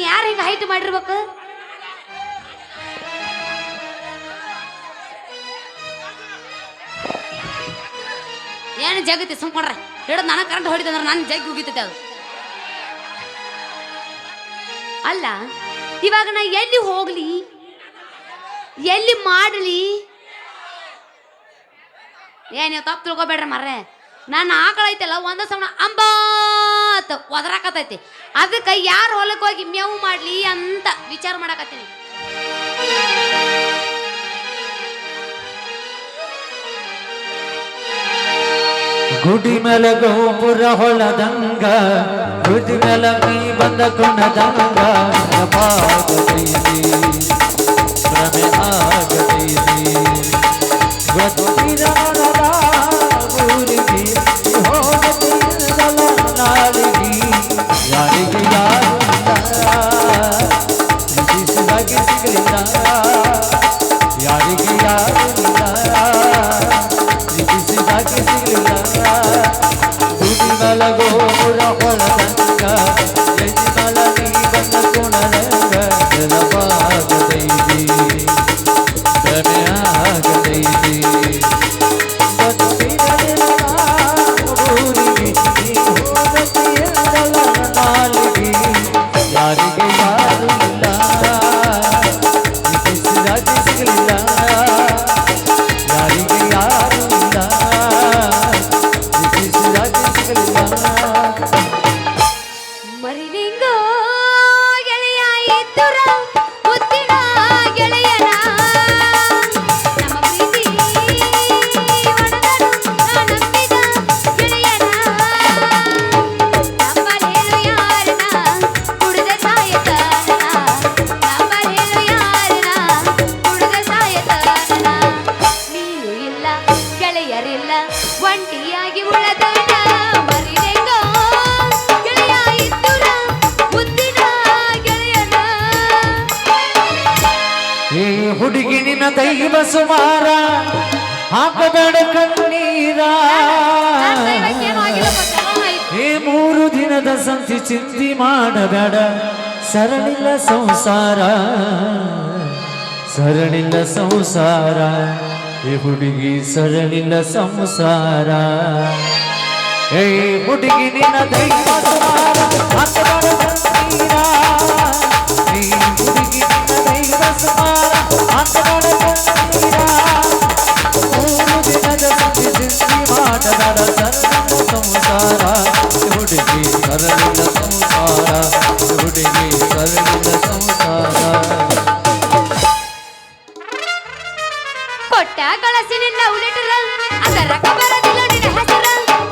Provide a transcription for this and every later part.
ಯಾರು ಹಿಂಗ ಹೈಟ್ ಮಾಡಿರ್ಬೇಕು? ಏನು ಜಗತಿ ಸುಮ್ಕೊಂಡ್ರೆ ಹಿಡಿದು ನನಗೆ ಕರೆಂಟ್ ಹೊಡಿತಂದ್ರೆ ನಾನು ಜಗ್ಗಿ ಹೋಗಿತೈತೆ ಅದು. ಅಲ್ಲ ಇವಾಗ ನಾ ಎಲ್ಲಿ ಹೋಗ್ಲಿ, ಎಲ್ಲಿ ಮಾಡಲಿ? ನೀವು ತಪ್ಪು ತಿಳ್ಕೊಬೇಡ್ರಿ ಮರ್ರೆ. ನನ್ನ ಆಕಳ ಐತಲ್ಲ ಒಂದ ಸಮ ಅಂಬಾತ್ ಒದರಾಕತೈತಿ. ಅದಕ್ಕೆ ಯಾರು ಹೊಲಕ್ಕೆ ಹೋಗಿ ಮೇವು ಮಾಡ್ಲಿ ಅಂತ ವಿಚಾರ ಮಾಡಕತ್ತೀನಿ. ಗುಡಿ ಮೇಲೆ ಗೋಪುರ ಹೊಳದಂಗ, ಗುಡಿ ಮೇಲೆ ಮೈ ಬಂದ ಕುಣದಂಗ, ಭ್ರಮೆ ಆಗತೈತಿ ಗೊತ್ತಿರದ ಊರಿಗೆ ಹೋಗತಿಲ್ಲದ ನಾಳಿಗೆ ಯಾರಿಗೆ ಯಾರು ಪ್ರೀತಿಸಿದಾಗೆ ಸಿಗಲಿಲ್ಲ, ಯಾರಿಗೆ ಯಾರು ಪ್ರೀತಿಸಿದಾಗೆ ಸಿಗಲಿಲ್ಲ. ಗುಡಿ ಮಲಗೋ ಪುರ ಹೊಳದಂಗ, ಎದಿ ಮಲ ನೀ ಬಂದ ಕುಣದಂಗ, ನೆನಪಾಗತೈತಿ ಭ್ರಮೆ ಆಗತೈತಿ ಊರಿಗೆ ನೀ ಹೋಗತಿಲ್ಲದ ನಾಳಿಗೆ ಯಾರಿಗೆ ಯಾರು ಇಲ್ಲ ಪ್ರೀತಿಸಿದಾಗೆ ಸಿಗಲಿಲ್ಲ, ಯಾರಿಗೆ ಯಾರು ಇಲ್ಲ ಪ್ರೀತಿಸಿದಾಗೆ ಸಿಗಲಿಲ್ಲ. ಮರಿಲಿಂಗ ಗೆಳೆಯ ಇದ್ದುರ ಮುತ್ತಿನ ಗೆಳೆಯನ, ನಮ್ಮ ಪ್ರೀತಿ ಒಣಗಲು ನಂಬಿದ ಗೆಳೆಯನ, ನಂಬಲೇನು ಯಾರನ ಕುಡಿದ ಸಾಯತನ, ನಂಬಲೇನು ಯಾರನ ಕುಡಿದ ಸಾಯತನ, ನೀನು ಇಲ್ಲ ಗೆಳೆಯರಿಲ್ಲ ಒಂಟಿಯಾಗಿ ಉಳದನ. ಮರಿಲಿಂಗ ಗೆಳೆಯ ಇದ್ದುರ ಮುತ್ತಿನ ಗೆಳೆಯನ. ಏ ಹುಡುಗಿ ನಿನ್ನ ದೈವ ಸುಮಾರ ಹಾಕಬೇಡ ಕಣ್ಣೀರ, ಇವತ್ತೇನು ಆಗಿಲ್ಲ ಗೊತ್ತಲ್ಲ ಐತಿ. ಏ 3 ದಿನದ ಸಂತಿ ಚಿಂತಿ ಮಾಡಬೇಡ, ಸರಳಿಲ್ಲ ಸಂಸಾರ ಸರಳಿಲ್ಲ ಸಂಸಾರ, ಏ ಹುಡುಗಿ ಸರಳಿಲ್ಲ ಸಂಸಾರ. ಏ ಹುಡುಗಿ ನಿನ್ನ ದೈವ ಸುಮಾರ ಹಾಕಬೇಡ ಕಣ್ಣೀರ, ಏ ಹುಡುಗಿ ನಿನ್ನ ದೈವ ಸುಮಾರ ಹಾಕಬೇಡ ಕಣ್ಣೀರ, 3 ದಿನದ ಸಂತಿ ಚಿಂತಿ ಮಾಡಬೇಡ, ಸರಳಿಲ್ಲ ಸಂಸಾರ, ಹುಡುಗಿ ಸರಳಿಲ್ಲ ಸಂಸಾರ, ಹುಡುಗಿ ಸರಳಿಲ್ಲ ಸಂಸಾರ. ಕೊಟ್ಟ ಕಳಸಿ ನಿನ್ನ ಉಲಿಟರ ಅದರ ಕಬರದಿಲ್ಲ ನಿನ್ನ ಹೆಸರ,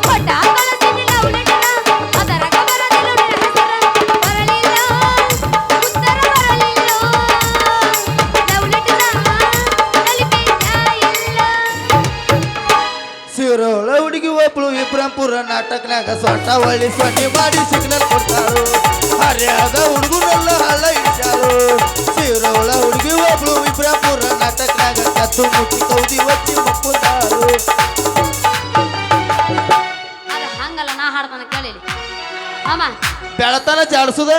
ಕೊಟ್ಟ ಕಳಸಿ ನಿನ್ನ ಉಲಿಟರ ಅದರ ಕಬರದಿಲ್ಲ ನಿನ್ನ ಹೆಸರ, ಬರಲಿಲ್ಲ ಉತ್ತರ ಬರಲಿಲ್ಲ ಉಲಿಟರ ನಲಿಪಿದ್ದ ಇಲ್ಲ. ಸಿರೋಳ ಹುಡುಗಿ ಒಬ್ಳು ಇಬ್ರಾಂಪುರ ನಾಟಕನಾಗ ಸೊಟ್ಟ ಒಳ್ಳಿ ಸೊನ್ನೆ ಮಾಡಿ ಸಿಗ್ನಲ್ ಕೊಡ್ತಾಳು, ಹರ್ಯಾದ ಹುಡುಗರೆಲ್ಲ ಹಳ್ಳ ಇಡ್ತಾಳು. ಸಿರೋಳ ಹುಡುಗಿ ಒಬ್ಳು ಇಬ್ರಾಂಪುರ ನಾಟಕನಾಗ ಕತ್ತು ಮುಚ್ಚಿ ಕೌದಿ ಒಚ್ಚಿ ಮಕ್ಕುತ್ತಾಳು. ಅದು ಹಂಗಲ್ಲ, ನಾ ಹಾಡ್ತಾನೆ ಕೇಳಿಲಿ ಅಮ್ಮ. ಬೆಳತನ ಜಾಡ್ಸುದ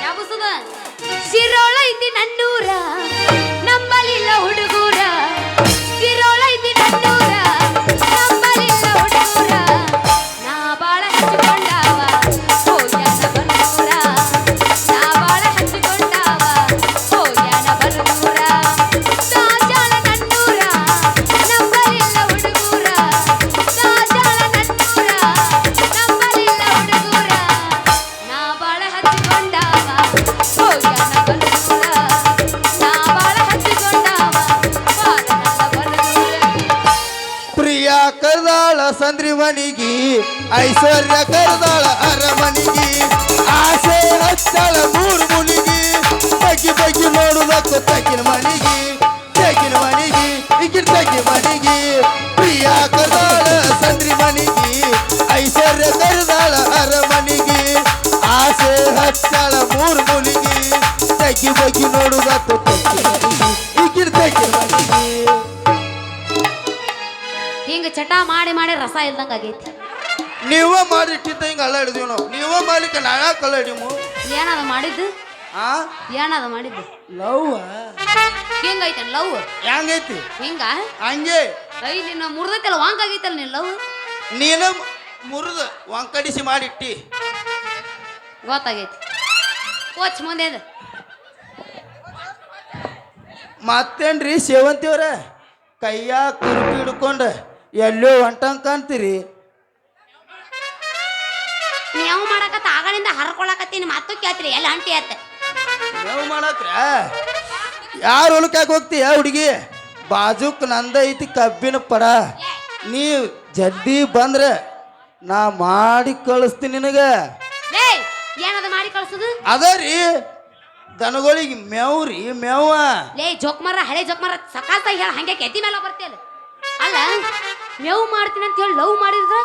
ಯಾಬುಸುದ ಸಿರೋಳ ಐತಿ ನನ್ನೂರ, ನಂಬಲಿಲ್ಲ ಹುಡುಗೂರ, ಸಿರೋಳ ಐತಿ ನನ್ನೂರ, ನಂಬಲಿಲ್ಲ ಹುಡುಗೂರ, ನಾ ಬಾಳ ಹಚ್ಚಿಕೊಂಡಾವ ಹೋಗ್ಯಾನ ಬನ್ನೂರ, ನಾ ಬಾಳ ಹಚ್ಚಿಕೊಂಡಾವ ಹೋಗ್ಯಾನ ಬನ್ನೂರ, ದಾಜಾಳ ನನ್ನೂರ, ನಂಬಲಿಲ್ಲ ಹುಡುಗೂರ, ದಾಜಾಳ ನನ್ನೂರ, ನಂಬಲಿಲ್ಲ ಹುಡುಗೂರ, ನಾ ಬಾಳ ಹಚ್ಚಿಕೊಂಡಾವ ಹೋಗ್ಯಾನ ಬನ್ನೂರ, ನಾ ಬಾಳ ಹಚ್ಚಿಕೊಂಡಾವ ಬಾರನಲ್ಲ ಬನ್ನೂರ. ಪ್ರಿಯಾ ಕರ್ದಾಳ ಸಂದ್ರಿ ಮನಿಗಿ, ಐಶ್ವರ್ಯ ಕರ್ದಾಳ ಅರಮನಿಗಿ, ಆಸೆ ಹಚ್ಚಾಳ 3 ಮುನಿಗಿ, ಬಗ್ಗಿ ಬಗ್ಗಿ ನೋಡುದಕ್ಕ ತಗ್ಗಿನ ಮನಿಗಿ, ತಗ್ಗಿನ ಮನಿಗಿ ಈಗಿನ ತಗ್ಗಿ ಮನಿಗಿ. ಪ್ರಿಯಾ ಕರ್ದಾಳ ಸಂದ್ರಿ ಮನಿಗಿ, ಐಶ್ವರ್ಯ ಕರ್ದಾಳ ಅರಮನಿಗಿ, ಆಸೆ ಹಚ್ಚಾಳ 3 ಮುನಿಗಿ, ತಗ್ಗಿ ಬಗ್ಗಿ ನೋಡುದಕ್ಕ ತಗ್ಗಿನ ಮನಿಗಿ, ಈಗಿನ ತಗ್ಗಿನ ಮನಿಗಿ. ಹಿಂಗ ಚಟ ಮಾಡಿ ಮಾಡಿ ರಸ ಇಲ್ದಂಗ ಆಗೈತಿ. ನೀವ ಮಾಡಿಟ್ಟಿದ್ದ ಹಿಂಗ ಅಲ್ಲ ಹಿಡಿದೀವಿ ನಾವು, ನೀವ ಮಾಡ್ಲಿಕ್ಕೆ ನಾಳೆ ಕಲ್ಲ ಹಿಡಿಮು. ಏನದ ಮಾಡಿದ್ದು? ಆ ಏನದ ಮಾಡಿದ್ದು ಲವ್ ಹಿಂಗೈತೆ ಲವ್ ಹೆಂಗೈತಿ ಹಿಂಗ ಹಂಗೆ ಇಲ್ಲಿ ನಾ ಮುರ್ದೈತಲ್ಲ ವಾಂಕ್ ಆಗೈತಲ್ಲ ನೀನ್ ಲವ್ ನೀನ ಮುರಿದು ಒಂಕಡಿಸಿ ಮಾಡಿಟ್ಟಿ ಗೊತ್ತಾಗೈತಿ ಕೋಚ್ ಮುಂದೆ ಅದ ಮತ್ತೇನ್ರಿ ಸೇವಂತಿಯವ್ರ ಕೈಯಾಗ ಕುರುಪಿ ಹಿಡ್ಕೊಂಡು ಎಲ್ಲೋ ಹೊಂಟಂಗ್ ಕಾಣ್ತೀರಿ ನೀವು ಮಾಡಕತ್ತ ಆಗಳಿಂದ ಹರ್ಕೊಳಕತ್ತೀನಿ ಮತ್ತು ಕೇಳ್ತೀರಿ ಎಲ್ಲ ಅಂಟಿ ಆತ ನೀವು ಮಾಡಕ್ರ ಯಾರು ಹೊಲಕ್ಕೆ ಹೋಗ್ತೀಯ ಹುಡುಗಿ ಬಾಜುಕ್ ನಂದ ಐತಿ ಕಬ್ಬಿನ ಪಡ ನೀ ಜಲ್ದಿ ಬಂದ್ರೆ ನಾ ಮಾಡಿ ಕಳಿಸ್ತೀನಿ ನಿನಗ ಲೇ ಏನದ ಮಾಡಿ ಕಳ್ಸುದು ಅದ ರೀ ದನಗಳಿಗೆ ಮೇವ್ರಿ ಮೇವ ಲೇ ಜೋಕ್ಮರ ಹಳೆ ಜೋಕ್ಮರ ಸಕಾಲ್ತಾಗ ಹೇಳ ಹಂಗೆ ಕೆತ್ತಿ ಮೇಲೆ ಬರ್ತೀಯಲ್ಲ ಅಲ್ಲ ಮೇವು ಮಾಡ್ತೀನಿ ಅಂತ ಹೇಳಿ ಲವ್ ಮಾಡಿದ್ರ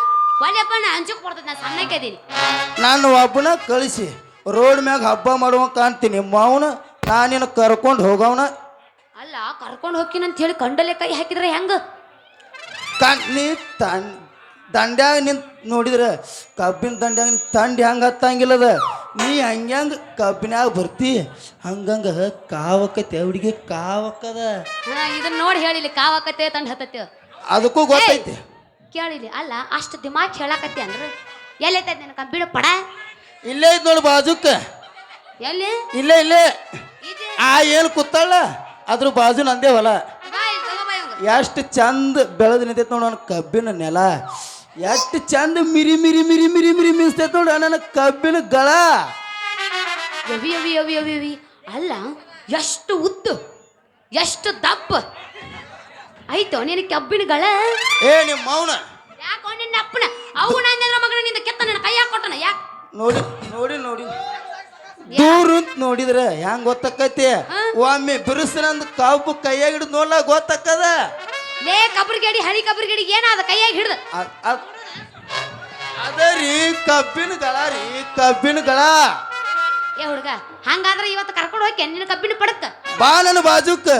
ಒಲೆಪ್ಪ ನಾ ಅಂಜಕ್ ಬರ್ತದ ನಾ ಸಣ್ಣಕ್ಕೆ ಇದೀನಿ ನಾನು ಒಬ್ಬನ ಕಳಿಸಿ ರೋಡ್ ಮ್ಯಾಗ ಹಬ್ಬ ಮಾಡುವ ಕಾಣ್ತೀನಿ ಮಾವನ ನಾನಿನ ಕರ್ಕೊಂಡು ಹೋಗವನ ಅಲ್ಲ ಕರ್ಕೊಂಡು ಹೋಗ್ತೀನಿ ಅಂತ ಹೇಳಿ ಕಂಡಲೆ ಕೈ ಹಾಕಿದ್ರೆ ಹೆಂಗ ನೀ ದಂಡ್ಯಾಗ ನಿಂತ್ ನೋಡಿದ್ರೆ ಕಬ್ಬಿನ ದಂಡ್ಯಾಗ ನಿಂತ್ ತಂಡಿ ಹೆಂಗೆ ಹತ್ತಂಗಿಲ್ಲದ ನೀ ಹಂಗ್ಯಾಂಗ ಕಬ್ಬಿನ್ಯಾಗ ಬರ್ತಿ ಹಂಗಂಗ ಕಾವಕ್ಕತಿ ಹುಡುಗಿ ಕಾವಕ್ಕದ ಇದನ್ನ ನೋಡಿ ಹೇಳಿಲಿ ಕಾವಾಕತ್ತೆ ತಂಡ ಹತ್ತತ್ತೆ ಅದಕ್ಕೂ ಗೊತ್ತೈತಿ ಕೇಳಿಲಿ ಅಲ್ಲ ಅಷ್ಟು ದಿಮಾಕ್ ಹೇಳಕತ್ತಿ ಅಂದ್ರೆ ಎಲ್ಲೈತದ ನಿನ್ನ ಕಂಬಿಡ ಪಡ ಇಲ್ಲೇ ಐತ್ ನೋಡಿ ಬಾಜುಕ್ಕ ಎಲ್ಲಿ ಇಲ್ಲೇ ಇಲ್ಲೇ ಇದೆ ಆ ಏನು ಕೂತಾಳ ಅದ್ರ ಬಾಜು ನಂದೇ ಹೊಲ ಬಾ ಇಲ್ಲಿ ತಗೋ ಬಾ ಇವಂಗ. ಎಷ್ಟು ಚಂದ ಬೆಳೆದು ನಿಂತೈತೆ ನೋಡು ನನ್ನ ಕಬ್ಬಿನ ನೆಲ ಎಷ್ಟು ಚಂದ ಮಿರಿ ಮಿರಿ ಮಿರಿ ಮಿರಿ ಮಿರಿ ಮಿಸ್ತೈತೆ ನೋಡು ನನ್ನ ಕಬ್ಬಿನ ಗಳ ಯವಿ ಯವಿ ಯವಿ ಯವಿ ಯವಿ ಅಲ್ಲ ಎಷ್ಟು ಉದ್ದು ಎಷ್ಟು ದಪ್ಪ ಆಯ್ತು ನಿನ್ನ ಕಬ್ಬಿನಗಳ ಏ ನಿಮ್ಮ ಮೌನ ಯಾಕೋ ನಿನ್ನ ಅಪ್ಪನ ಅವು ನಂದ್ರ ಮಗನ ನಿಂದ ಕೆತ್ತ ನನ್ನ ಕೈಯಾಗ ಕೊಟ್ಟನ ಯಾಕೆ ನೋಡಿ ನೋಡಿ ನೋಡಿ ದೂರ ನೋಡಿದ್ರೆ ಹೆಂಗ್ ಗೊತ್ತಕ್ಕೈತಿ ಒಮ್ಮೆ ಬಿರುಸಿನಂದ್ ಕಬ್ಬು ಕೈಯಾಗ ಹಿಡಿದು ನೋಡ್ಲಾ ಗೊತ್ತಕ್ಕದ ಲೇ ಕಬ್ರಿಗೇಡಿ ಹಳಿ ಕಬ್ರಿಗೇಡಿ ಏನಾದ ಕೈಯಾಗ ಹಿಡ್ದ ಅದ ರೀ ಕಬ್ಬಿನ ಗಳ ರೀ ಕಬ್ಬಿನ ಗಳ ಏ ಹುಡುಗ ಹಂಗಾದ್ರೆ ಇವತ್ತು ಕರ್ಕೊಂಡು ಹೋಗಿ ನಿನ್ನ ಕಬ್ಬಿನ ಪಡಕ್ಕ ಬಾ ನನ್ನ ಬಾಜುಕ್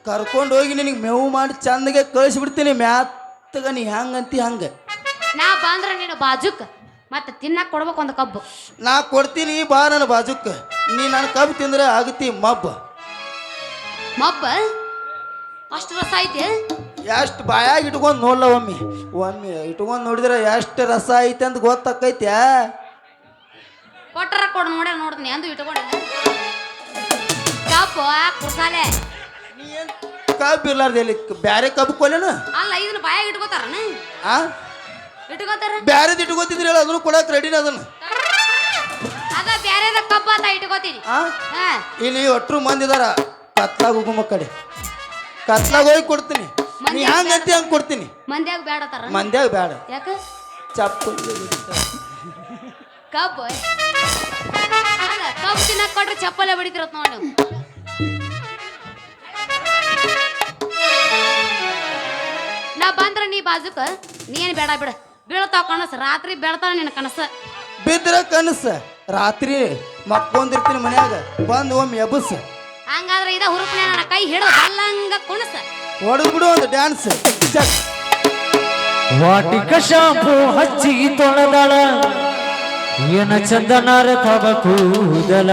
ಕರ್ಕೊಂಡು ಹೋಗಿ ನಿನಗೆ ಮೇವು ಮಾಡಿ ಚಂದಗೆ ಕಳಿಸ್ಬಿಡ್ತೀನಿ ಮ್ಯಾತ್ತಗ ನೀ ಹೆಂಗಂತಿ ಹಂಗ ನಾ ಬಂದ್ರ ನೀನು ಬಾಜುಕ್ ಮತ್ತೆ ತಿನ್ನಕ್ ಕೊಡ್ಬೇಕು ಒಂದು ಕಬ್ಬು ನಾ ಕೊಡ್ತೀನಿ ಬಾ ನನ್ನ ಬಾಜುಕ್ ನೀ ನನ್ನ ಕಬ್ಬು ತಿಂದ್ರೆ ಆಗತಿ ಮಬ್ಬ ಮಬ್ಬ ಅಷ್ಟು ರಸ ಐತಿ ಎಷ್ಟು ಬಾಯಾಗ ಇಟ್ಕೊಂಡು ನೋಡ್ಲ ಒಮ್ಮೆ ಒಮ್ಮೆ ಇಟ್ಕೊಂಡು ನೋಡಿದ್ರೆ ಎಷ್ಟು ರಸ ಐತೆ ಅಂತ ಗೊತ್ತಾಕೈತ್ಯಾ ಕೊಟ್ಟರ ಕೊಡು ನೋಡ ನೋಡ್ತೀನಿ ಅಂದು ಇಟ್ಕೊಂಡಿಲ್ಲ ಕಬ್ಬು ಕುರ್ಸಾಲೆ ನೀ ಏನು ಕಬ್ಬು ಇರ್ಲಾರ್ದು ಎಲ್ಲಿ ಬ್ಯಾರೆ ಕಬ್ಬು ಕೊಲ್ಲೇನ ಅಲ್ಲ ಇದನ್ನ ಬಾಯಾಗ ಇಟ್ಕೋತಾರನ ಆ ಇಟ್ಕೋತಾರ ಬ್ಯಾರೆದು ಇಟ್ಕೋತಿದ್ರಿ ಹೇಳ ಅದನ್ನು ಕೊಡಕ್ಕೆ ರೆಡಿನ ಅದನ್ನು ಅದ ಬ್ಯಾರೆದ ಕಬ್ಬ ಅಂತ ಇಟ್ಕೋತೀನಿ ಆ ಹಾ ಇಲ್ಲಿ ಒಟ್ಟರು ಮಂದಿ ಇದಾರ ಕತ್ಲಾಗ ಹೋಗುಮ ಕಡೆ ಕತ್ಲಾಗ ಹೋಗಿ ಕೊಡ್ತೀನಿ ನೀ ಹಂಗಂತಿ ಹಂಗೆ ಕೊಡ್ತೀನಿ ಮಂದ್ಯಾಗ ಬೇಡತಾರ ಮಂದ್ಯಾಗ ಬೇಡ ಯಾಕ ಚಪ್ಪು ಕಬ್ಬು ಅಲ್ಲ ಕಬ್ಬು ತಿನ್ನಕ್ ಕೊಟ್ರೆ ಚಪ್ಪಲೆ ಬಡಿತಿರತ್ ನೋಡಿ ನೀವು ನಾ ಬಂದ್ರ ನೀ ಬಾಜುಕ ನೀ ಏನ್ ಬೇಡ ಬಿಡ ಬೀಳ್ತಾವ ಕನಸ ರಾತ್ರಿ ಬೆಳ್ತಾವ ನಿನ್ನ ಕನಸ ಬಿದ್ರ ಕನಸ ರಾತ್ರಿ ಮಕ್ಕೊಂದಿರ್ತೀನಿ ಮನ್ಯಾಗ ಬಂದು ಒಮ್ಮೆ ಎಬಸ್ ಹಂಗಾದ್ರೆ ಇದ ಹುರುಪ್ನೆ ನನ್ನ ಕೈ ಹಿಡು ಬಲ್ಲಂಗ ಕುಣಸ ಹೊಡೆದ್ ಬಿಡು ಒಂದು ಡ್ಯಾನ್ಸ್ ವಾಟಿಕ ಶಾಂಪು ಹಚ್ಚಿ ತೊಳೆದಳ ಏನ ಚಂದನಾರ ತವ ಕೂದಲ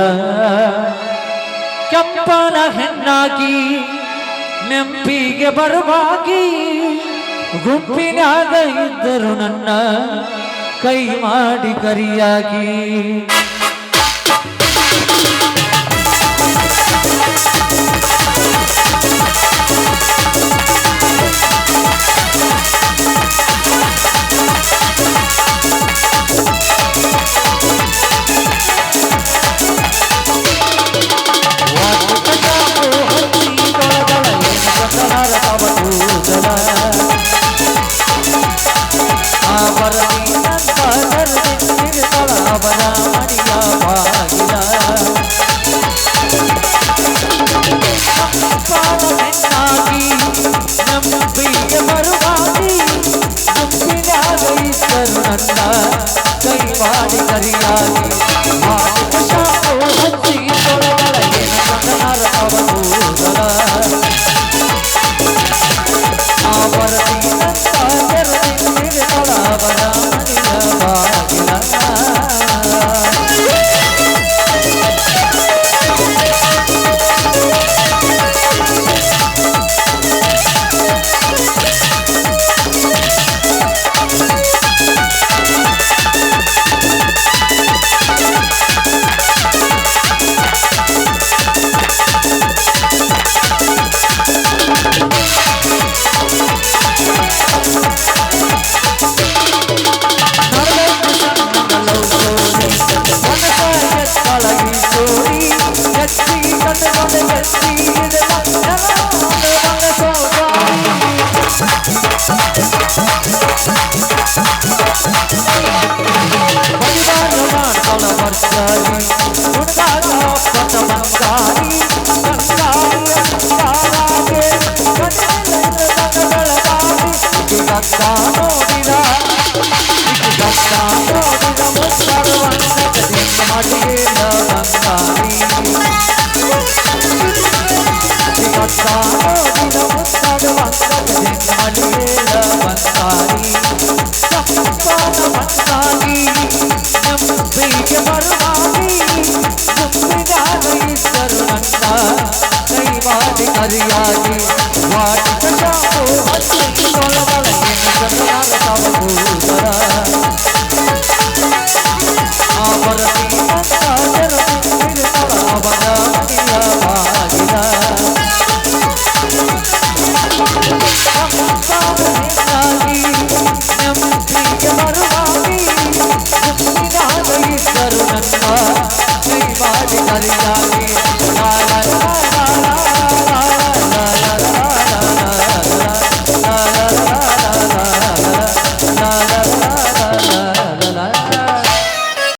ಕೆಂಪನ ಹೆಣ್ಣಾಗಿ ನೆಂಪಿಗೆ ಬರುವಾಗಿ ಗುಂಪಿನಾಗ ಇದ್ದರು ನನ್ನ ಕೈ ಮಾಡಿ ಕರಿಯಾಗಿ ಕೈ ಮಾಡಿ ಕರಿಯಾಗಿ ಹಚ್ಚಿ ತೊಳೆದಳ ಏನು ಚಂದನಾರ ತವ ಕೂದಲ ಬಡಿವಾರ ಮಾಡ್ಕೊಳ ಬರ್ತಾರಿ ಹುಡುಗಾಗ ಪದ ಬಂಗಾರಿ ಬಂಗಾರಿಯ ಬಂಗಾರಾಗೆ ಬೆಳಗಾವಿ ಇದು ಗಂಗ ನೋಡಿದ ಮುಸ್ತಾಡುವಂತ ಕದಿಂದ ಮಡಿಗೆಯ ಬಂಗಾರಿ ನೋಡಿದ ಮುಸ್ತಾಡುವಂತ ಕದಿಂದ ಮಡಿಗೆಯ ಬಂಗಾರಿ ಬಂಗಾರಿ ನಂಬಿಕೆ ಬರುವಾಗಿ ತುಂಬಿದಾಗ ಈಶ್ವರು ನನ್ನ ಕೈ ಮಾಡಿ ಕರಿಯಾಗಿ ವಾಟಿಕ ಶಾಪು ಹಚ್ಚಿಕೊಳ್ಳಬಲಗಿನ ಜನರ ತವಗೂದರ ಆವರತಿ ಮಂತಾಜರು ತುಂಬಿರುತ್ತವ ಅವನ ಮನೆಯ ಬಾಗಿಲ ಸಂಸಾರದಿಂದಾಗಿ ನಂಬಿಕೆ ಬರುವಾಗಿ ತುಂಬಿದಾಗ ಈಶ್ವರು ನನ್ನ ಕೈ ಮಾಡಿ ಕರಿಯಾಗಿ